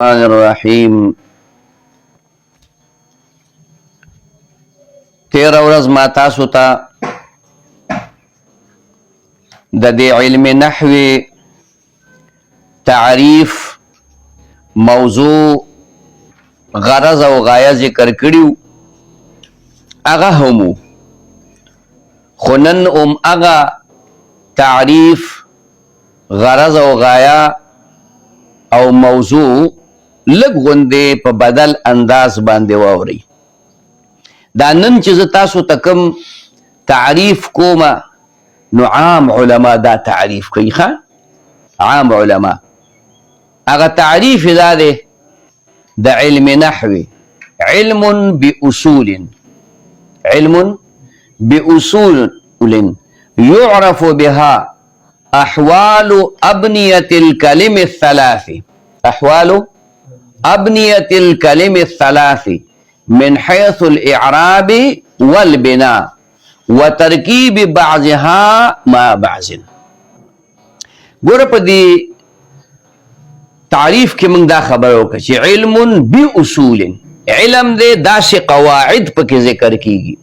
الرحیم. تیر ورځ ما تاسو ته د دې علم نحوی تعریف موضوع غرض او غایه ذکر کړیو. هغه همو خو نن هغه تعریف غرض او غایه او موضوع لږ غوندې په بدل انداز باندې واورئ. دا نن چې زه تاسو ته کوم تعریف کومه نو عام علما دا تعریف کوي. عام علما هغه تعریف دا دی د علم نحوی علم بأصول يعرف بها أحوال أبنية الكلم الثلاث من حيث الإعراب والبناء وتركيب بعضها مع بعض. ګوره په دې تعریف کې موږ دا خبره وکړه چې علم بأصول علم دې داسې قواعد پکې ذکر کیږي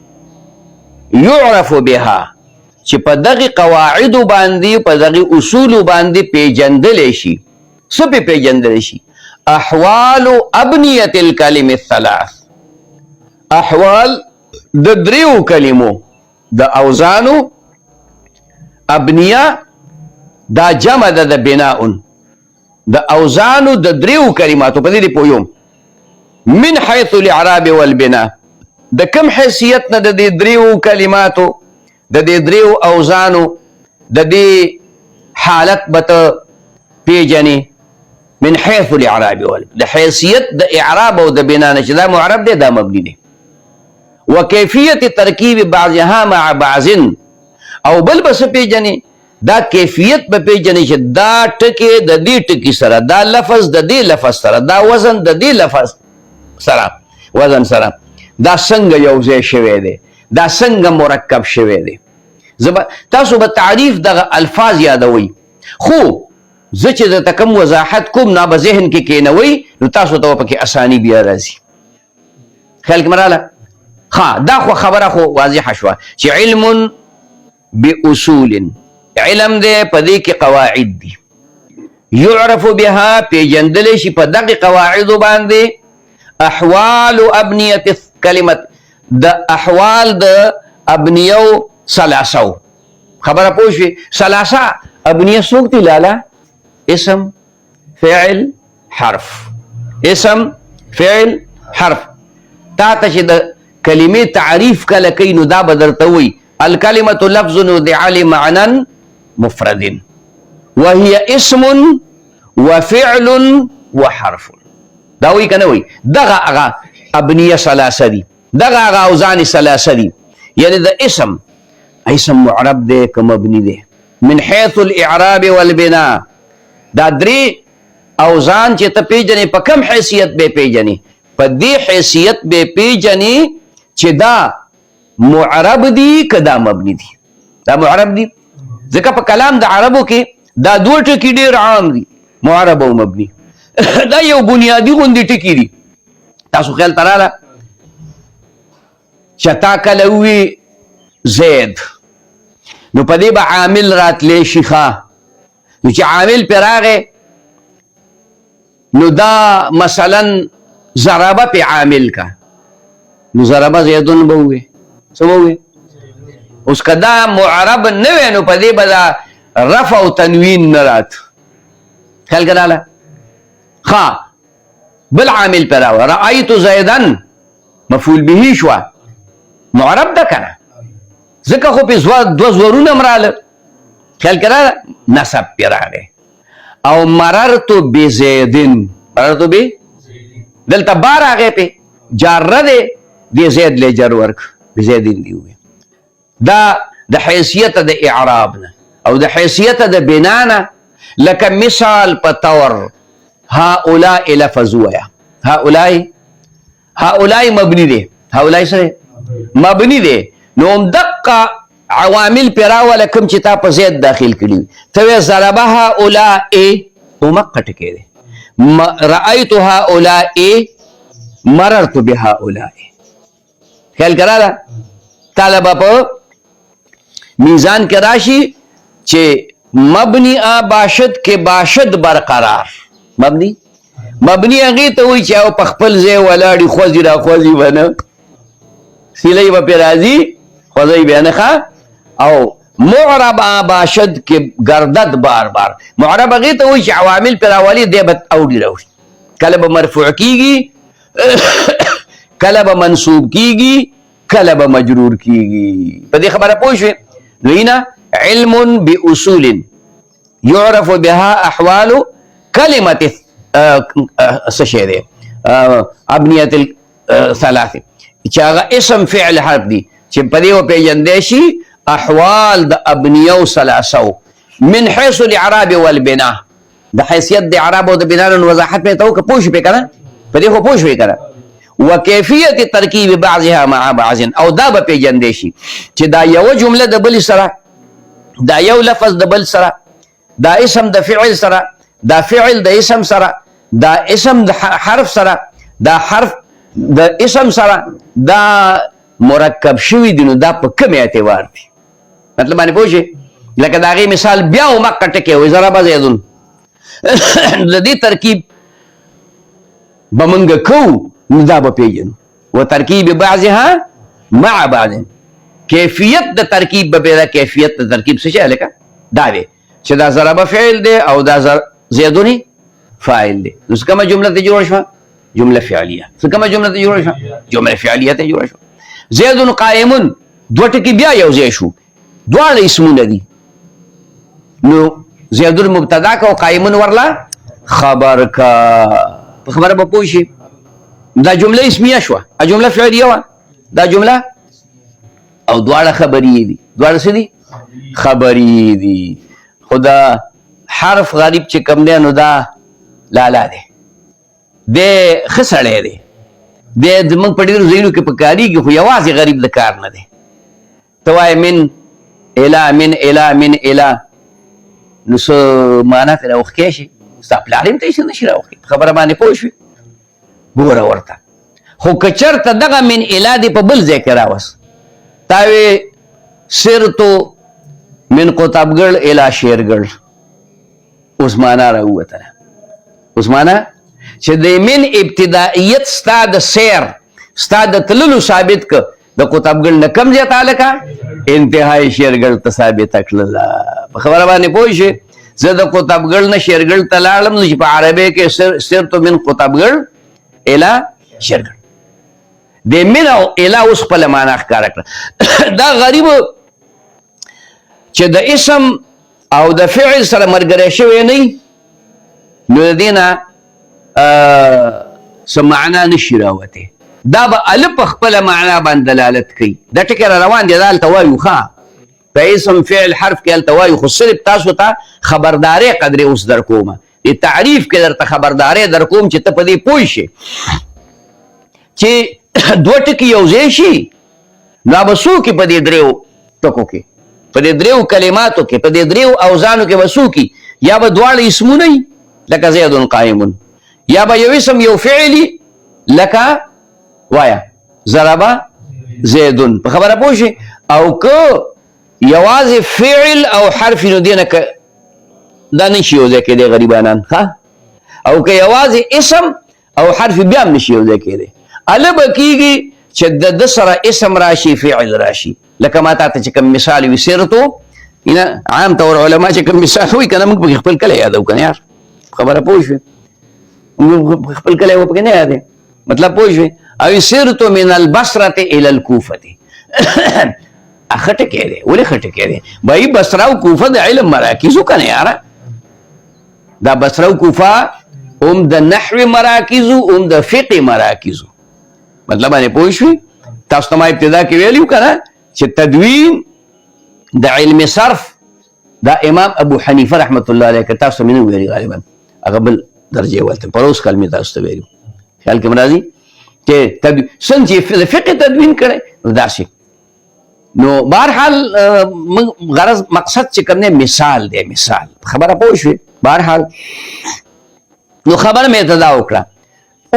يعرف بها چې په دغه قواعد باندې په دغه اصول باندې پیژندل شي. څه په پیژندل شي؟ احوال ابنیه الکلم الثلاث، احوال د دریو کلمو د اوزانو. ابنیه دا جمع ده د بناء، د اوزانو د دریو کلماتو په دې پویوم. من حيث الاعراب والبناء د کم حیثیت نه د دې دریو کلماتو د دې دریو اوزانو د دې حالت به پیژنې. من حيث الاعراب والبناء د حیثیت د اعراب او د بنا نه چې دا معرب دی دا مبني دی. وکیفیت ترکیب بعضها مع بعض او بل بس پیژنې دا کیفیت به پیژنې چې دا ټکی د دې ټکی سره، دا لفظ د دې لفظ سره، دا وزن د دې لفظ سره وزن سره دا څنګه یو ځای شوی دی، دا څنګه مرکب شوی دی. تاسو به تعریف دغه الفاظ یادوي، خو زه چې درته کوم وضاحت کوم نه به ذهن کې کینوي نو تاسو ته پکې اساني بیا راځي. خیال کې مراله دا خو خبره خو واضحه شوه چې علم باصول علم دی په دې کې قواعد دي. يعرف بها پیژندل شي په دغه قواعد باندې احوال ابنیه کلمت د احوال د ابنیو ثلاثو. خبره پوه شوې؟ ثلاثه ابنیه څوک دي لاله؟ اسم فعل حرف. اسم فعل حرف. تا ته چې د کلمې تعریف کله کوي نو دا به درته وایي الکلمة لفظ وضع لمعنى مفرد وهي اسم وفعل وحرف. دا وایي که نه وایي؟ دغه هغه ابنیه ثلاثه دي، دغه هغه اوزان ثلاثه دي. یعنی د اسم معرب دی که مبني دی. من حيث الاعراب والبناء دا درې اوزان چې ته پیژنې په کم حیثیت به پیژنې؟ په دې حیثیت به پیژنې چې دا معرب دي که دا مبني دي. دا معرب دي ځکه په کلام د عربو کې دا دوه ټکي ډېر عام دي، معرب او مبني. دا یو بنیادي غوندې ټکي دي. تاسو خیال ته راله چې تا کله ووي زید نو په دې به عامل راتلی شي. نو چې عامل پې راغی نو دا مثلا ضربه پې عامل کا نو ضربه زیدون به ووي. څه به ووي؟ اوس که دا معرب نه وی نو په دې به دا رفع او تنوین نه رات. خیال که راله بل عامل پې راوه رأیت زیدن مفعول به شوه معرب ده که نه؟ ځکه خو پې دوه زورونه م راله. خیال که راله نصب پې راغی. او مررت بزیدن دلته با راغی پې جاره دی دې زید لی جر ورک بزیدن دی ووی. دا د حیثیت د اعراب نه او د حیثیت د بنا نه. لکه مثال په طور هؤلاء لفظ ویا. هؤلاء مبني دی. هؤلاء سره مبني دی. نو همدقه عوامل پې راوله کوم چې تا په زید داخل کړي. ته وایې ضربه هؤلاء او مقه ټکی دی. رأيت هؤلاء مررت بهؤلاء. خیال کرا دا طالبہ پا میزان کے راشی چے مبنی باشد کے باشد برقرار. مبنی اگی تو ہوئی چاہو پخپل زی ولاڑی خوزی را خوزی بنا سیلی با پیرازی خوزی بینخا او معرب باشد کے گردد بار بار. معرب اگی تو ہوئی چاہ عوامل پیراوالی دیبت اوڑی روش کلب مرفوع کی گی کلب منصوب کی گی کلب مجرور کی گی. پدی خبر پوشوے نوینا علم بأصول يعرف بها احوال كلمة سشيده ابنية الثلاثة چاگا اسم فعل حرف دی چه پدیو پی جندیشی احوال دا ابنیو سلاسو من حیث العراب والبناء دا حیثیت دا عراب و دا بناء وضاحت میں تو پوش پی کرنا پدیو پوش پی کرنا وکیفیت ترکیب بعضها مع بعض او دا با پی جندیشی چه دا یو جمله دا بل سرا دا یو لفظ دا بل سرا دا اسم دا فعل سرا دا فعل دا اسم سرا دا اسم دا حرف سرا دا حرف دا اسم سرا دا مرکب شوی دینو دا پا کم اعتبار دی. مطلب معنی پوچھے لکہ دا غی مثال بیاو مکہ ٹکے ہوئی ضربہ زیدن دا دی ترکیب بمنگ کو دا با پیجن و ترکیب بعضها مع بعض کیفیت دا ترکیب بپیدا کیفیت دا ترکیب سے چاہے لکا دا دے چه دا ضربہ فعل دے او دا زیدونی فاعل دے. اس کا میں جملہ تے جوڑ شوا جملہ فعلیہ اس کا میں جملہ تے جوڑ شوا جملہ فعلیہ تے جوڑ شوا. زیدن قائمن دوٹ کی بیا یو زیشو دوار اسمون دی نو زیدن مبتدا کا و قائمن ورلا خبر کا خبر با پوشی دا جملہ اسمیہ شوا جملہ فعلیہ وا دا جملہ او دوار خبری دی دوار سی دی خبری دی. خدا حرف غریب چکم دے نو دا لالا دے دے خسڑے دے دے دمنگ پڑی رو زینو کے پکاری گی خو یوازی غریب دکار نہ دے توائے من الہ من الہ من الہ نسو مانا تیرا وخکیشی ستا پلاریم تیسی نشی را وخکی خبر مانے پوشوی بورا ورطا خو کچر تا دغا من الہ دی پا بل ذکر آواز تاوی سر تو من قطبگڑ الہ شیرگڑ اس مانا را ہوا ترہ اس مانا چه دی من ابتدائیت ستا دا سیر ستا دا تللو ثابت که دا قطبگڑ نکم زیتا لکا انتہائی شیرگڑ تا ثابت اکللا خبر بانی پوشی زد قطبگڑ نا شیرگڑ تلالم نجی پا عربی کے سر تو من قطبگڑ الہ شیرگڑ دی من او الہ اس پل مانا اخکار اکلا. دا غریب چه دا اسم او دا فعل سر مرگره شوی نی نو دینا سمعنا نشی راوته دا با الپ اخپل معنا بان دلالت کی دا ٹکر روان دی دال توایو خواہ تا اسم فعل حرف کی التوایو خود صرف تاسو تا خبرداری قدر اس در کوما دی تعریف کے در تا خبرداری در کوم چی تا پا دی پوشی چی دو ٹکی یوزیشی نابسو کی پا دی دریو تکو کی پا دی دریو کلماتو کی پا دی دریو اوزانو کی بسو کی یا با دوار اسمو نی لکا زیدن قائمون یا با یو اسم یو فعلی لکا وایا ضربا زیدن پا خبر پوشی او که یواز فعل او حرف نو دینا که دا نشیو دے که دے غریبانان او که یواز اسم او حرف بیام نشیو دے که دے علب کیگی چه د سر اسم راشی فعل راشی لکه ما تا چکم مثال وی سیرتو اینا عام طور علماء چکم مثال ہوئی کنا منگ پکی خپل کلی یادو کنا یار خبر پوشوی خپل کلی وہ پکی نہیں یادے مطلب پوشوی او سیرتو من البصرت الى الكوفت خٹکے دے ولی خٹکے دے بھائی بصرہ و کوفہ دا علم مراکیزو کنا یارا دا بصرہ و کوفہ ام دا نحو مراکیزو ام دا فقہ مراکیزو مطلب آنے پوشوی تاستما ابتدا کی ویلیو کنا چه تدوین دا علم صرف دا امام ابو حنیفہ رحمت اللہ علیہ کتاب سمینو ویلی غالبا اقبل درجے والتا پروس کلمی تاستا ویلیو خیال کے مرازی کہ سنچی فقہ تدوین کرے دا سی نو بارحال غرض مقصد چکرنے مثال دے مثال خبر پوشوی بارحال نو خبر مې ته دا وکړه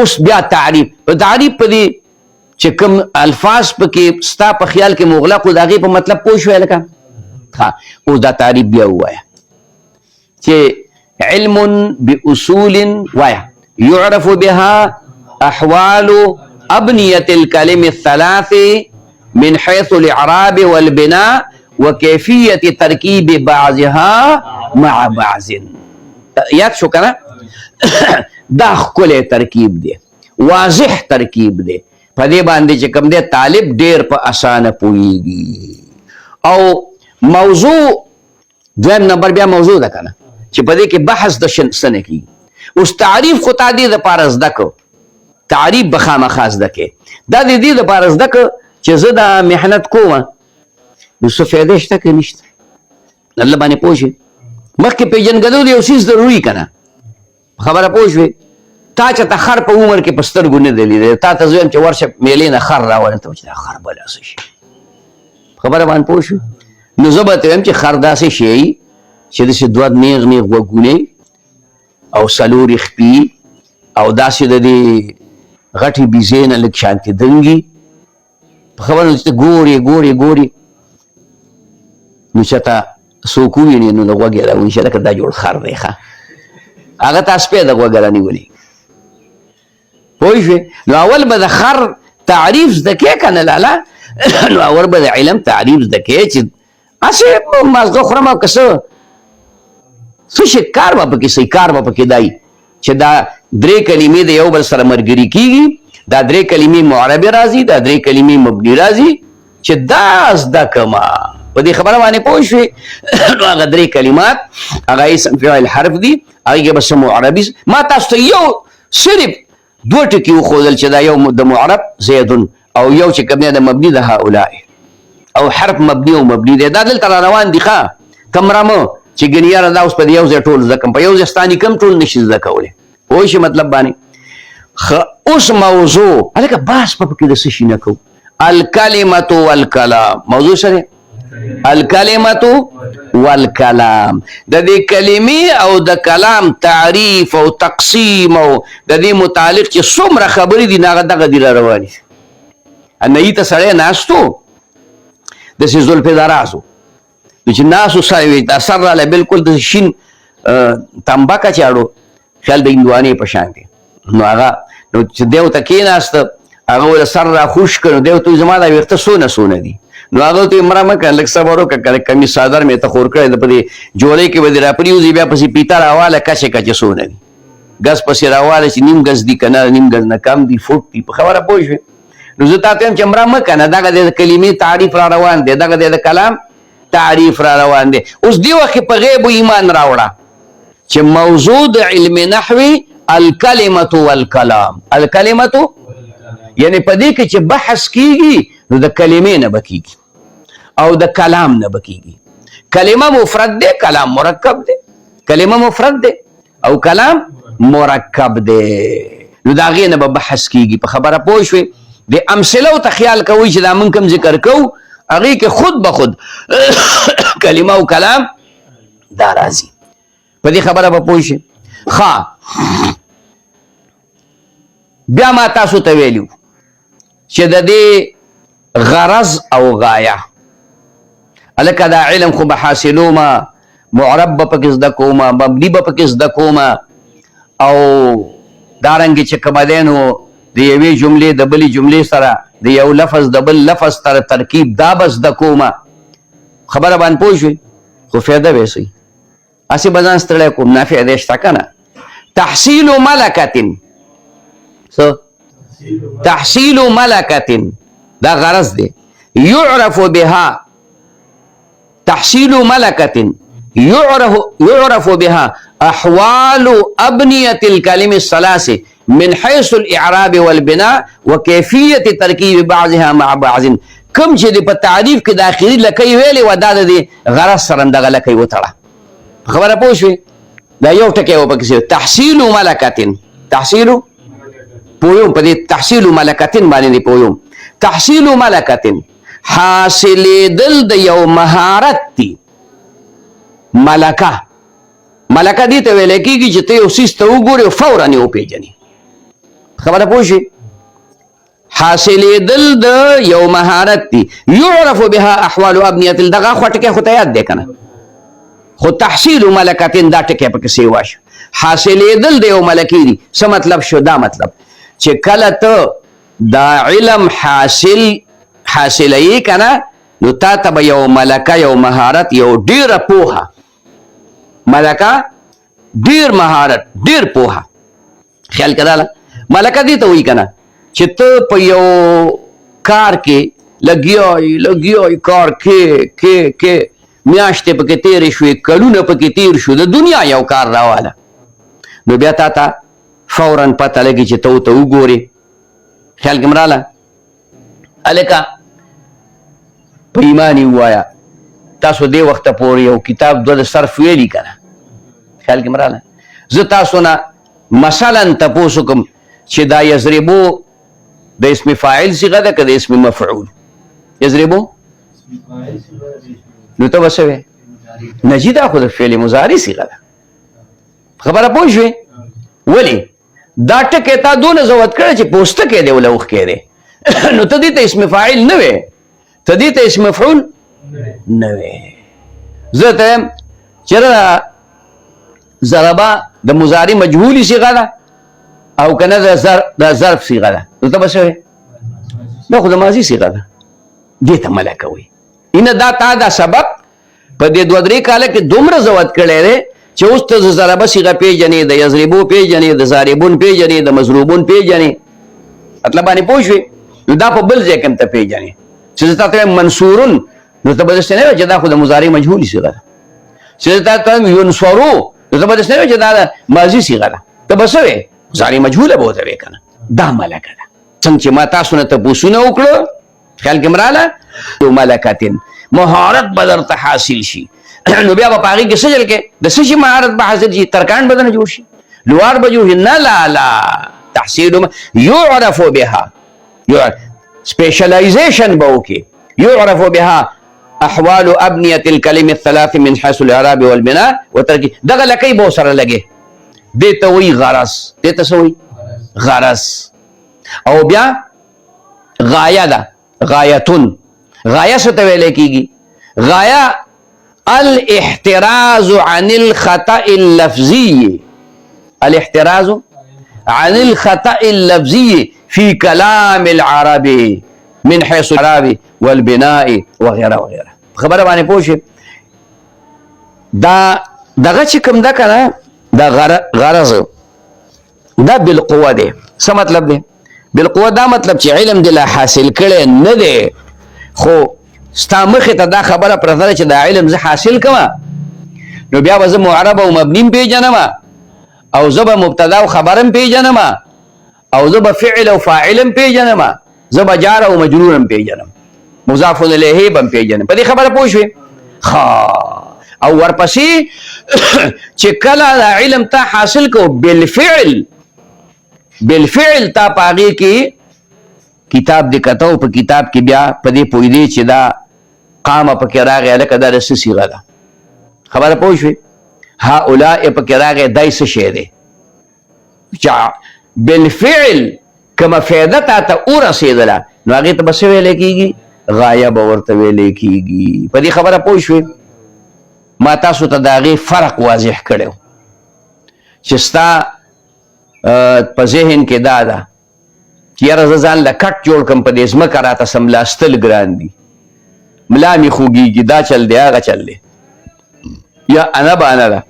اوس بیا تعریف په دې چې کوم الفاظ پکې ستا په خیال کې مغلق و د هغې په مطلب پوه شوی لکه ها اوس دا تعریف بیا ووایه چې علم باصول وایه يعرف بها احوال ابنية الكلم الثلاث من حيث الاعراب والبناء وكيفية تركيب بعضها مع بعض یاد شو کنه دا ښکلی ترکیب دی واضح ترکیب دی په دې باندې چې کوم دی طالب ډیر په اسانه پوهیږي او موضوع دویم نمبر بیا موضوع ده کنه چې په دې کې بحث د څه نه کیږي اوس تعریف خو تا دې دپاره زده کړو تعریف به خامخا زده کې دا د دې دپاره زده کړه چې زه دا محنت کوم نو څه فایده شته که نشته الله باندې پوه شي مخکې پېژنګدل یو څیز ضروري که نه خبره پوه شوې تا چې ته خر په عمر کې په سترګو نه دی لیدلی تا ته زه وایم چې ورشه میلې نه خر راوړه ته چې دا خر به داسې شي خبره باندې پوه شوې نو زه به ته وایم چې خر داسې شي چې داسې دوه نیغ نیغ غوږونه او څلورې خپي او داسې د دې غټې بیزې نه لږ شانتې دنګي په خبره چې ته ګورې نو چې ته څوک ووینې نو د غوږ یې راونیسي لکه دا جوړ خر دی ښه هغه تا سپی د غوږه رانیولي پوه شوې نو اول به د خر تعریف زده کې که نه لالا نو اول به د علم تعریف زده کې چې هسې مازغه خورم او که څه شي کار به پکې صحیح کار به پکې دی چې دا درې کلمې د یو بل سره ملګري کېږي دا درې کلمې معربې راځي دا درې کلمې مبني راځي چې دا زده کړمه په دې خبره باندې پوه شوې نو هغه درې کلمات هغه اسم فاعل حرف دي هغې کې به څه معربي ما تاسو ته یو صرف دوه ټکي وښودل چې دا یو د معرب زیدون او یو چې کوم دی د مبني د هؤلاء او حرف مبني او مبني دی دا دلته را روان دي ښه کم رامه چې ګنې یاره دا اوس په یو ځای ټول زده کړم په یو ځای ستا نیکم ټول نشي زده کولی پوه شي مطلب باندې اوس موضوع هلکه بحث په پکې د څه شي نه کوو الکلمة والکلام موضوع سره الکلمة والکلام د دې کلمې او د کلام تعریف او تقسیم او د دې متعلق چې څومره خبرې دي هغه دغه دي را روانې نهي ته سړی ناستو داسې زلفې درازو نو چې ناسو سره وي دا سر راله بلکل د شین تمباکه چاړو خیال د هندوانې په شان دی نو هغه نو چې دی ورته کېناسته هغه ورته سر را خوش کړ نو دی ورته زما دا ویښته څونه دي نو هغه ته مړه مه کړه لږ صبر وکړه کمیس صادر مې ته خور کړی د په دې جولۍ کې به دې راپرېوځي بیا پسې پیته راواله کچې څونه دي ګز پسې راواله چې نیم ګز دي که نه نیم ګز نه کم دي فوټ دي په خبره پوه شوې نو زه تا ته وایم چې مړه مه که نه دغه د کلمې تعریف را روان دی دغه د کلام تعریف را روان دی اوس دې وخت په غیب ایمان راوړه چې موضوع د علم نحوي الکلمة والکلام الکلمة یعنی په دې کې چې بحث کیږي نو د کلمې نه به کیږي او د کلام نه به کیږي کلمه مفرد دی کلام مرکب دی کلمه مفرد دی او کلام مرکب دی نو د هغې نه به بحث کیږي په خبره پوه شوې د امثلو ته خیال کوئ چې دا موږ کوم ذکر کوو هغې کې خود به خود کلمه او کلام دا راځي په دې خبره به پوه شئ ښه بیا ما تاسو ته ویلي چې د دې غرض او غایه هلکه دا علم خو به حاصلومه معرب به پکې زده کومه مبني به پکې زده کومه او دارنګې چې کومه دی نو د یوې جملې د بلې جملې سره د یو لفظ د بل لفظ سره ترکیب دا به زده کومه خبره باندې پوه شوې خو فایده به یې صحیح هسې به ځان ستړی کوم نافع شته که نه تحصیل ملکة تحصیل ملکة دا غرض دی یعرف بها تحصیل ملکة يعرف بها أحوال أبنية الكلم الثلاث من حيث الإعراب والبناء وكيفية تركيب بعضها مع بعض کم چې د په تعریف کې د اخري لکۍ ویلې وه دا د غرض سره همدغه لکۍ وتړه خبره پوه شوې دا یو ټکی و پکې تحصیل ملکة تحصیل پویم په دې تحصیل ملکة باندې دې پویم تحصیل ملکة حاصلېدل د یو مهارت دی ملکه ملکه دې ته ویل کېږي چې ته یو څیز ته وګورې او فورا یې وپېژنې. خبره پوه شئ؟ حاصلېدل د یو مهارت دی. یعرف بها احوال ابنیة دغه خو ټکی خو ته یاد دی که نه، خو تحصیل ملکتین دا ټکی پکې سیوا شو. حاصلېدل د یو ملکې دي. څه مطلب شو؟ دا مطلب چې کله ته دا علم حاصلوي که نه، نو تا ته به یو ملکه، یو مهارت، یو ډېره پوهه، ملکه ډېر مهارت، ډېر پوهه. خیال کړه ملکه دې ته وایي که نه چې ته په یو کار کې لګیای کار کې میاشتې پکې تېرې شوې، کلونه پکې تېر شو، د دنیا یو کار راواله، نو بیا تا ته فورا پته لګي چې ته ورته وګورې. خیال کې مراله هلکه په ایمان یې ووایه تاسو دې وخته پورې یو کتاب دوه د صرف ویلي که نه. خیال کې مراله زه تاسو نه مثلا تپوس وکړم چې دا یضربو د اسم فاعل صیغه ده که د اسم مفعول؟ یضربو نو ته به څه وې؟ نجي دا خو د فعل مضارع صیغه ده. خبره پوه شوې؟ ولې دا ټکی تا دونه زوت کړی چې پوستکی دی ولې اوښکی دی نو ته دې ته اسم فاعل نه وې، ته دې ته اسم مفعول نه وې. زه ته یم چېرې ضربه د مضارع مجهولي صیغه ده او که نه د ظرف صیغه ده، نو ته به څه وې؟ دا خو د ماضي صیغه ده، دې ته ملکه وایي. اینه دا تا دا سبق په دې دوه درې کاله کې دومره زوت کړی دی چې اوس ته د ضربه صیغه پېژنې، د یضربو پېژنې، د ضاربون پېژنې، د مضروبون پېژنې. مطلب باندې پوه شوې؟ نو دا په بل ځای کې هم ته پېژنې چې زه تا ته وایم منصورون، نو ته به داسې نه وایې چې دا خو د مضارع مجهولي صیغه ده. چې زه تا ته وایم ینصرو، نو ته به داسې نه وایې چې دا د ماضي صیغه ده، ته به څه وایې؟ مضارع مجهوله به ورته وایې که نه. دا ملکه ده. څنګه چې ما تاسو نه تپوسونه وکړو، خیال کې مراله، یو ملکتین مهارت به درته حاصل شي نو بیا به په هغې کې څه چل کې د څه شي مهارت به حاصل شي؟ ترکاڼ به نه جوړ شي، لوار به جوړ شي؟ نه، لا تحصیل یعرف بها، سپیشلایزیشن به وکړي. یعرف بها احوال ابنیة الکلم الثلاث من حیث الاعراب والبناء وترکیب. دغه لکۍ به ورسره لګې، دې ته وایي غرض. دې ته څه وایي؟ غرض. او بیا غایه ده، غایتون. غایه څه ته ویلی کېږي؟ غایه الاحتراز عن الخطأ اللفظي، الاحتراز عن الخطأ اللفظي في كلام العرب من حيث العرب والبناء وغيره وغيره. خبره باندې پوه شئ؟ دا دغه چې کوم ده که نه، دا غرض دا بالقوه دی. څه مطلب دی بالقوه؟ دا مطلب چې علم دې لا حاصل کړی نه دی، خو ستا مخې ته دا خبره پرته ده چې دا علم زه حاصل کړم، نو بیا به زه معرب او مبني هم پېژنم، او زه به مبتدا او خبر هم پېژنم، او زه به فعل او فاعل هم پېژنم، زه به جار او مجرور هم پېژنم، مضاف الیه به هم پېژنم. په دې خبره پوه شوې؟ او ورپسې چې کله دا علم تا حاصل کو بالفعل تا په هغې کې کتاب دې کته او په کتاب کې بیا په دې پوهېدې چې دا قامه پکې راغی، هلکه دا د څه صیغه ده. خبره پوه شوې؟ هؤلاء پکې راغی، دی څه شی دی؟ چې بالفعل کومه فایده تا ته ورسېدله، نو هغې ته به څه ویلی کېږي؟ غایه به ورته ویلی کېږي. په دې خبره پوه شوې؟ ما تاسو ته د هغې فرق واضح کړی و چې ستا په ذهن کې دا ده چې یاره زه ځان له کټ جوړ کړم، په دې ځمکه راته سملاستل ګران دي، ملا مې خوږېږي، دا چل دی هغه چل دی، یا انا به انا ده.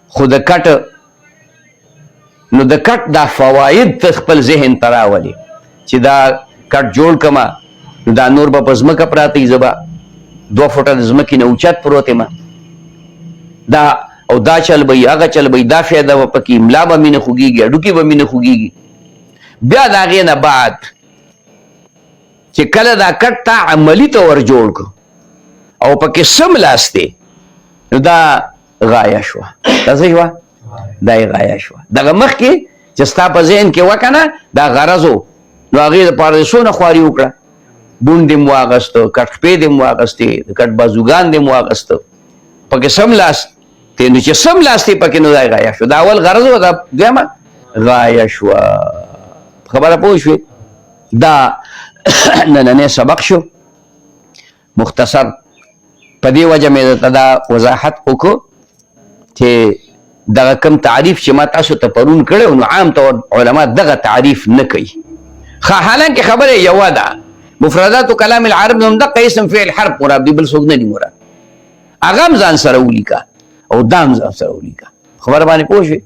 خو د کټ نو د کټ دا فواید ته خپل ذهن ته راولي چې دا کټ جوړ کړمه، نو دا نور به په ځمکه پراته وي، زه به 2 فوټه د ځمکې نه اوچت پروت یم، دا او دا چل به هغه چل به دا فایده به پکې، ملا به مې نه خوږېږي، هډوکي به مې نه خوږېږي. بیا د هغې نه بعد چې کله دا کټ تا عملي طور جوړ کړو او پکې سملاستې، نو دا غایه شوه. دا څه شوه؟ دا یې غایه شوه. دغه مخکې چې ستا په ذهن کې وه که نه، دا غرض و، نو هغې دپاره دې څونه خواري وکړه، بون دې مو واغسته، کټ خپې دې مو واغستې، د کټ بازوګان دې مو واغسته، پکې سملاست، ته نو چې سم لاستي پکې نو دا غایا شو. دا اول غرض و، دا دویمه غایا شو. خبره پوه شوې؟ دا نننې سبق شو مختصر. په دې وجه مې درته دا وضاحت وکړو چې دغه کم تعریف چې ما تاسو ته پرون کړی نو عام طور علما دغه تعریف نه کوي. حالانکه خبره یوه ده، مفردات کلام العرب نوم دغه اسم فعل حرف مراد دی، بل څوک نه دي مراد. هغه هم ځان سره ولیکه او دام ځان سره ولیکه. خبره باندې پوه شوې؟